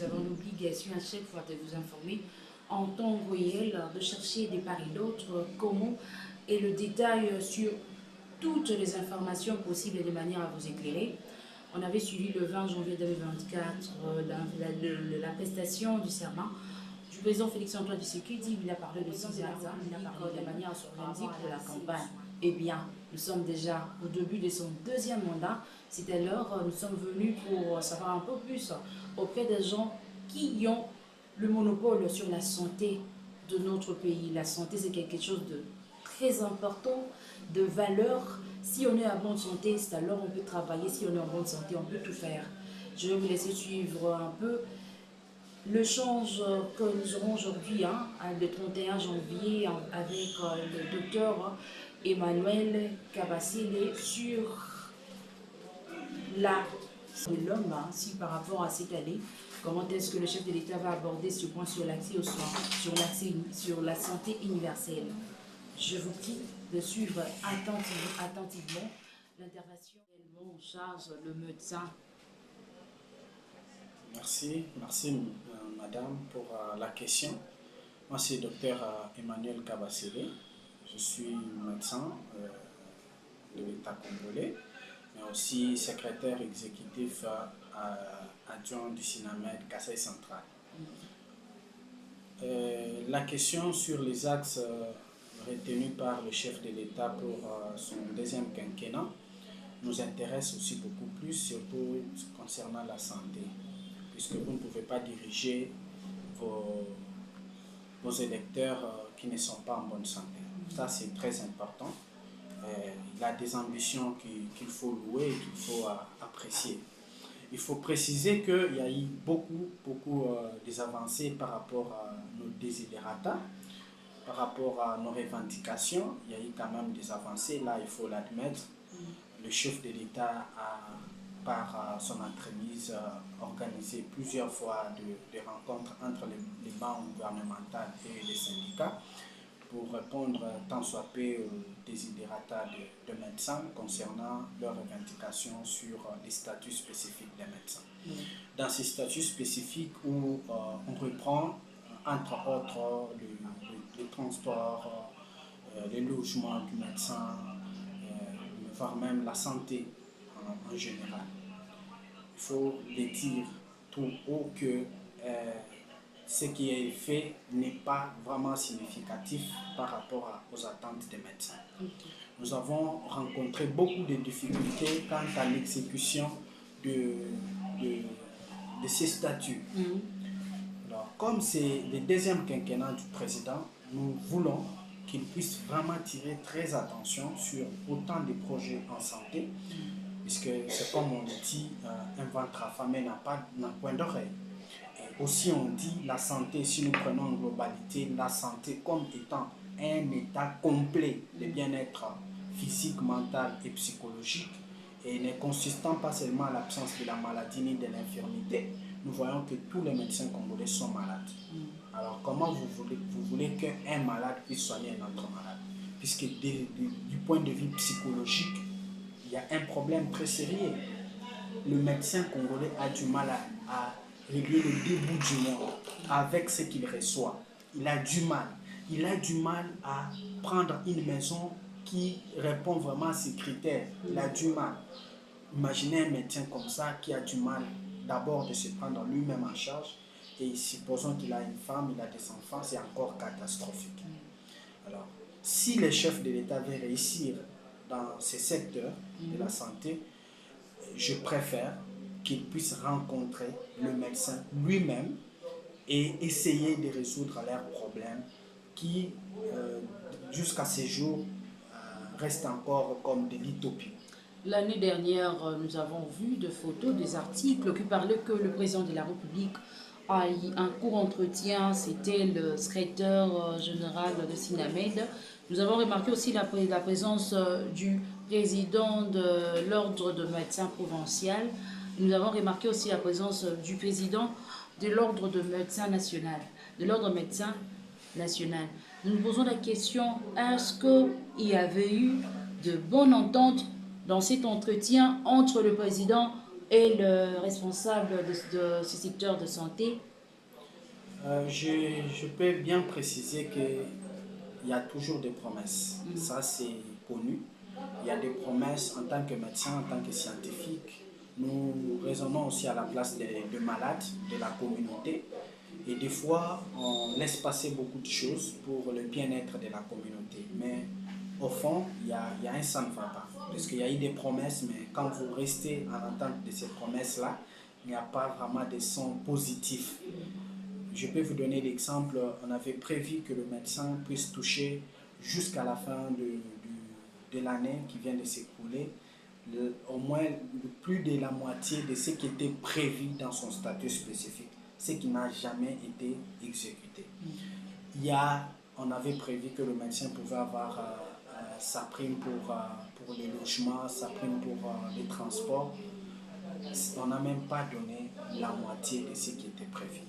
Nous avons l'obligation à chaque fois de vous informer en temps réel, de chercher des part et d'autre comment et le détail sur toutes les informations possibles de manière à vous éclairer. On avait suivi le 20 janvier 2024 la prestation du serment du président Félix-Antoine Tshisekedi. Il a parlé de 6 ans, il a parlé de manière à s'organiser pour la campagne. Eh bien, nous sommes déjà au début de son deuxième mandat. C'est alors nous sommes venus pour savoir un peu plus auprès des gens qui ont le monopole sur la santé de notre pays. La santé, c'est quelque chose de très important, de valeur. Si on est en bonne santé, c'est alors on peut travailler. Si on est en bonne santé, on peut tout faire. Je vais vous laisser suivre un peu le change que nous aurons aujourd'hui, le 31 janvier, avec le docteur Emmanuel Kabasile sur la de l'homme, si par rapport à cette année, comment est-ce que le chef de l'État va aborder ce point sur l'accès aux soins, sur la santé universelle. Je vous prie de suivre attentivement l'intervention en charge le médecin. Merci madame pour la question. Moi c'est docteur Emmanuel Kabasile, je suis médecin de l'État congolais, mais aussi secrétaire exécutif adjoint du SINAMED Kasaï Central. La question sur les axes retenus par le chef de l'État pour son deuxième quinquennat nous intéresse aussi beaucoup plus, surtout concernant la santé, puisque vous ne pouvez pas diriger vos électeurs qui ne sont pas en bonne santé. Ça, c'est très important. Il a des ambitions qu'il faut louer et qu'il faut apprécier. Il faut préciser qu'il y a eu beaucoup des avancées par rapport à nos desiderata, par rapport à nos revendications. Il y a eu quand même des avancées, là il faut l'admettre. Le chef de l'État a, par son entreprise, organisé plusieurs fois des rencontres entre les banques gouvernementales et les syndicats pour répondre tant soit peu aux desiderata de médecins concernant leurs revendications sur les statuts spécifiques des médecins. Dans ces statuts spécifiques où on reprend entre autres le transport, les logements du médecin, voire même la santé en général. Il faut le dire tout haut que ce qui est fait n'est pas vraiment significatif par rapport aux attentes des médecins. Nous avons rencontré beaucoup de difficultés quant à l'exécution de ces statuts. Alors, comme c'est le deuxième quinquennat du président, nous voulons qu'il puisse vraiment tirer très attention sur autant de projets en santé, puisque c'est comme on dit, un ventre affamé n'a point d'oreille. Et aussi on dit la santé, si nous prenons en globalité, la santé comme étant un état complet de bien-être physique, mental et psychologique, et ne consistant pas seulement à l'absence de la maladie ni de l'infirmité. Nous voyons que tous les médecins congolais sont malades. Alors comment vous voulez qu'un malade puisse soigner un autre malade? Puisque du point de vue psychologique, il y a un problème très sérieux. Le médecin congolais a du mal à régler le début du monde avec ce qu'il reçoit. Il a du mal à prendre une maison qui répond vraiment à ses critères. Il a du mal. Imaginez un médecin comme ça qui a du mal d'abord de se prendre lui-même en charge, et supposons qu'il a une femme, il a des enfants, c'est encore catastrophique. Alors, si les chefs de l'État veulent réussir dans ces secteurs de la santé, je préfère qu'ils puissent rencontrer le médecin lui-même et essayer de résoudre leurs problèmes qui, jusqu'à ce jour, restent encore comme de l'utopie. L'année dernière, nous avons vu des photos, des articles qui parlaient que le président de la République a eu un court entretien. C'était le secrétaire général de SINAMED. Nous avons remarqué aussi la présence du président de l'ordre de médecins provincial. Nous avons remarqué aussi la présence du président de l'ordre de médecins national, de l'ordre médecin national. Nous nous posons la question, est-ce qu'il y avait eu de bonnes ententes dans cet entretien entre le président est le responsable de ce secteur de santé? Je peux bien préciser qu'il y a toujours des promesses. Ça, c'est connu. Il y a des promesses en tant que médecin, en tant que scientifique. Nous raisonnons aussi à la place des malades, de la communauté. Et des fois, on laisse passer beaucoup de choses pour le bien-être de la communauté. Mais au fond, il y a un ça ne va pas. Parce qu'il y a eu des promesses, mais quand vous restez en attente de ces promesses-là, il n'y a pas vraiment de sons positifs. Je peux vous donner l'exemple, on avait prévu que le médecin puisse toucher jusqu'à la fin de l'année qui vient de s'écouler, au moins plus de la moitié de ce qui était prévu dans son statut spécifique, ce qui n'a jamais été exécuté. On avait prévu que le médecin pouvait avoir sa prime pour le logement, sa prime pour les transports. On n'a même pas donné la moitié de ce qui était prévu.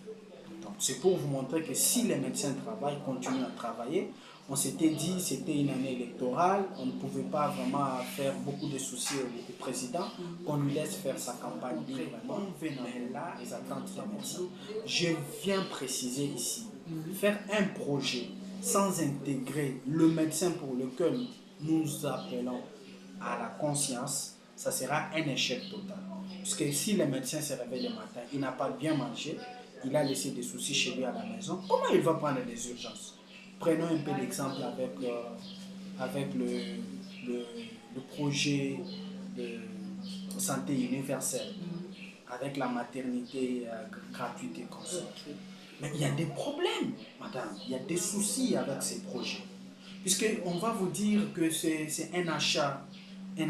Donc c'est pour vous montrer que si les médecins travaillent, continuent à travailler. On s'était dit que c'était une année électorale, on ne pouvait pas vraiment faire beaucoup de soucis au président, qu'on lui laisse faire sa campagne librement. Mais là, les attentes des médecins. Je viens préciser ici, faire un projet sans intégrer le médecin pour lequel nous appelons à la conscience, ça sera un échec total. Parce que si le médecin se réveille le matin, il n'a pas bien mangé, il a laissé des soucis chez lui à la maison, comment il va prendre des urgences? Prenons un peu d'exemple avec le projet de santé universelle, avec la maternité gratuite et comme ça. Mais il y a des problèmes, madame, il y a des soucis avec ces projets. Puisqu'on va vous dire que c'est un achat des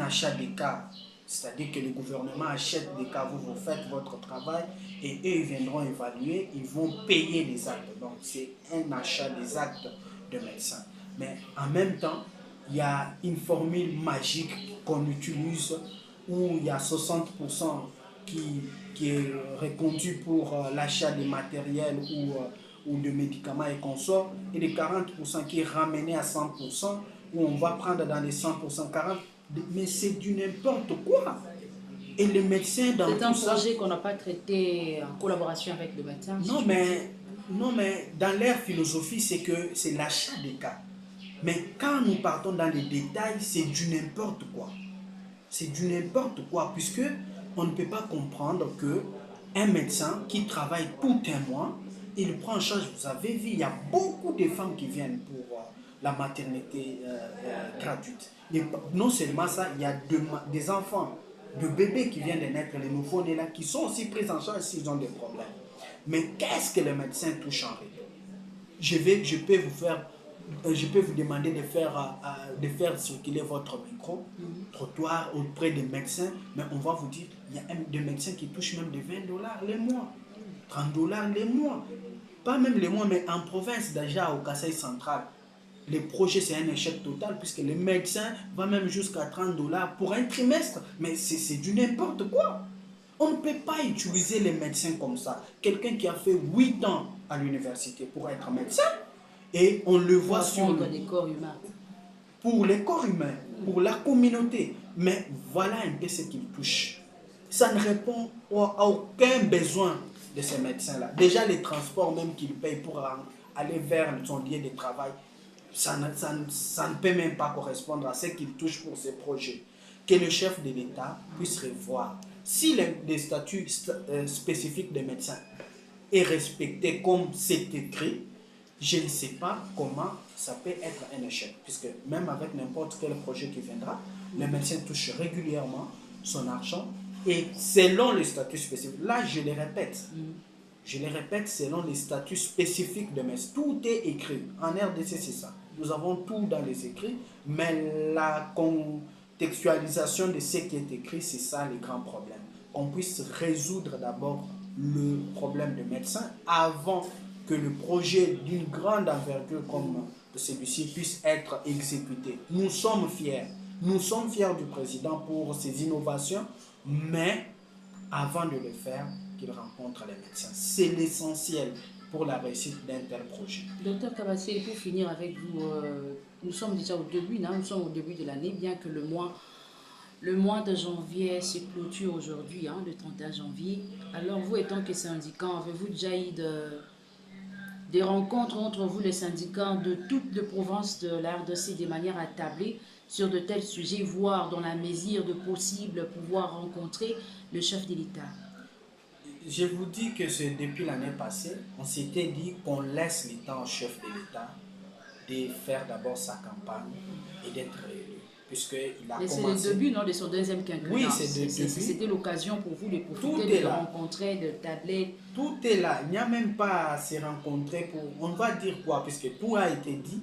cas. C'est-à-dire que le gouvernement achète des cas, vous faites votre travail et eux ils viendront évaluer, ils vont payer les actes. Donc c'est un achat des actes de médecins. Mais en même temps, il y a une formule magique qu'on utilise où il y a 60% qui est répondu pour l'achat des matériels ou de médicaments et consorts, et les 40% qui est ramené à 100%, où on va prendre dans les 100% 40%, mais c'est du n'importe quoi. Et les médecins dans tout ça... C'est un projet qu'on n'a pas traité en collaboration avec le médecin. Non, mais dans leur philosophie, c'est que c'est l'achat des cas. Mais quand nous partons dans les détails, c'est du n'importe quoi. C'est du n'importe quoi, puisque on ne peut pas comprendre que un médecin qui travaille tout un mois, il prend en charge, vous avez vu, il y a beaucoup de femmes qui viennent pour la maternité gratuite. Et non seulement ça, il y a des enfants, de bébés qui viennent de naître, les nouveaux-nés là, qui sont aussi pris en charge s'ils ont des problèmes. Mais qu'est-ce que le médecin touche en retour? Je peux vous demander de faire circuler votre micro, trottoir auprès des médecins, mais on va vous dire, il y a des médecins qui touchent même de $20 les mois, $30 les mois. Pas même les mois, mais en province déjà au Kasaï central, les projets c'est un échec total puisque les médecins vont même jusqu'à $30 pour un trimestre. Mais c'est du n'importe quoi. On ne peut pas utiliser les médecins comme ça. Quelqu'un qui a fait 8 ans à l'université pour être médecin, et on le voit sur les corps humains. Pour les corps humains, pour la communauté. Mais voilà un peu ce qu'il touche. Ça ne répond à aucun besoin de ces médecins-là. Déjà, les transports même qu'ils payent pour aller vers son lieu de travail, ça ne peut même pas correspondre à ce qu'ils touchent pour ces projets. Que le chef de l'État puisse revoir. Si les statuts spécifiques des médecins est respecté comme c'est écrit, je ne sais pas comment ça peut être un échec. Puisque même avec n'importe quel projet qui viendra, le médecin touche régulièrement son argent et selon les statuts spécifiques. Là, je les répète, selon les statuts spécifiques de médecins. Tout est écrit. En RDC, c'est ça. Nous avons tout dans les écrits, mais la contextualisation de ce qui est écrit, c'est ça le grand problème. On puisse résoudre d'abord le problème de médecins avant que le projet d'une grande envergure comme celui-ci puisse être exécuté. Nous sommes fiers du président pour ses innovations, mais avant de le faire, qu'il rencontre les médecins. C'est l'essentiel pour la réussite d'un tel projet. Docteur Kabassé, pour finir avec vous, nous sommes déjà au début, nous sommes au début de l'année, bien que le mois Le mois de janvier se clôture aujourd'hui, hein, le 31 janvier. Alors, vous étant que syndicat, avez-vous déjà eu des rencontres entre vous, les syndicats de toutes les provinces de la RDC, de manière à tabler sur de tels sujets, voire dans la mesure de possible pouvoir rencontrer le chef de l'État? Je vous dis que c'est depuis l'année passée, on s'était dit qu'on laisse le temps au chef de l'État de faire d'abord sa campagne et d'être élu. Puisqu'il a Mais c'est le commencé. début, non, de son deuxième Oui, quinquennat. c'est le début. C'était l'occasion pour vous de Tout profiter, de est le là. rencontrer, de tabler. Tout est là. Il n'y a même pas à se rencontrer pour. On va dire quoi? Puisque tout a été dit.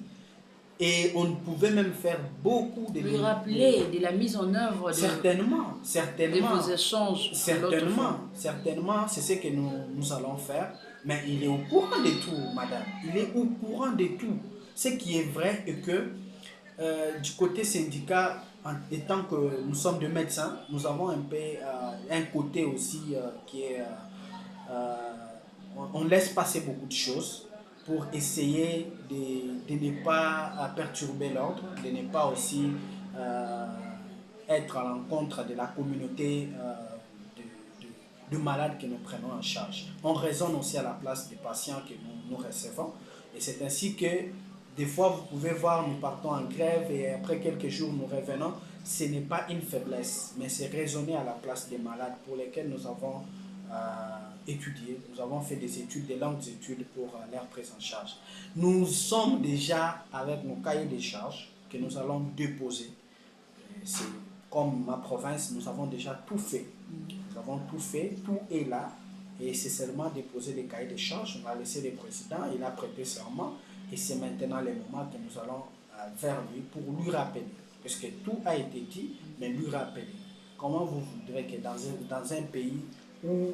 Et on pouvait même faire beaucoup Lui rappeler de la mise en œuvre certainement, de certainement, vos échanges. certainement, c'est ce que nous allons faire. Mais il est au courant de tout, madame. Il est au courant de tout. Ce qui est vrai est que du côté syndicat, étant que nous sommes des médecins, nous avons un peu un côté aussi qui est euh, on laisse passer beaucoup de choses pour essayer de ne pas perturber l'ordre, de ne pas aussi euh, être à l'encontre de la communauté de malades que nous prenons en charge. On raisonne aussi à la place des patients que nous recevons. Et c'est ainsi que des fois, vous pouvez voir, nous partons en grève et après quelques jours, nous revenons. Ce n'est pas une faiblesse, mais c'est raisonner à la place des malades pour lesquels nous avons étudié. Nous avons fait des études, des longues études pour leur prise en charge. Nous sommes déjà avec nos cahiers de charges que nous allons déposer. C'est comme ma province, nous avons déjà tout fait. Nous avons tout fait, tout est là. Et c'est seulement déposer les cahiers de charges. On va laisser le président, il a prêté serment. Et c'est maintenant le moment que nous allons vers lui pour lui rappeler. Parce que tout a été dit, mais lui rappeler. Comment vous voudrez que dans un pays où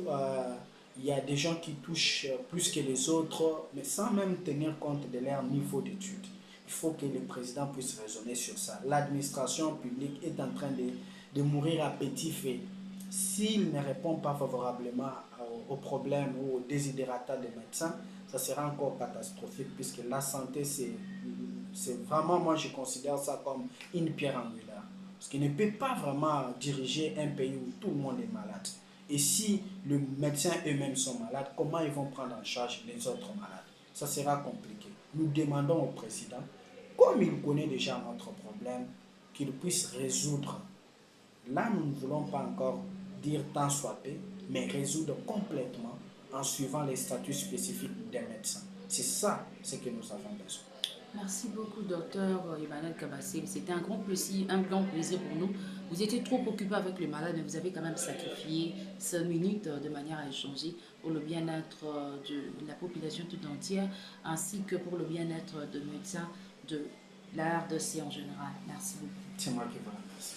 il y a des gens qui touchent plus que les autres, mais sans même tenir compte de leur niveau d'études, il faut que le président puisse raisonner sur ça. L'administration publique est en train de mourir à petit feu. S'il ne répond pas favorablement aux problèmes ou aux désidératas des médecins, ça sera encore catastrophique puisque la santé, c'est vraiment, moi je considère ça comme une pierre angulaire. Parce qu'il ne peut pas vraiment diriger un pays où tout le monde est malade. Et si les médecins eux-mêmes sont malades, comment ils vont prendre en charge les autres malades? Ça sera compliqué. Nous demandons au président, comme il connaît déjà notre problème, qu'il puisse résoudre. Là, nous ne voulons pas encore dire tant soit peu, mais résoudre complètement en suivant les statuts spécifiques des médecins. C'est ça ce que nous avons besoin. Merci beaucoup, docteur Emmanuel Kabassi. C'était un grand plaisir pour nous. Vous étiez trop occupé avec le malade, mais vous avez quand même sacrifié 5 minutes de manière à échanger pour le bien-être de la population tout entière, ainsi que pour le bien-être de médecins de la RDC en général. Merci beaucoup. C'est moi qui vous remercie.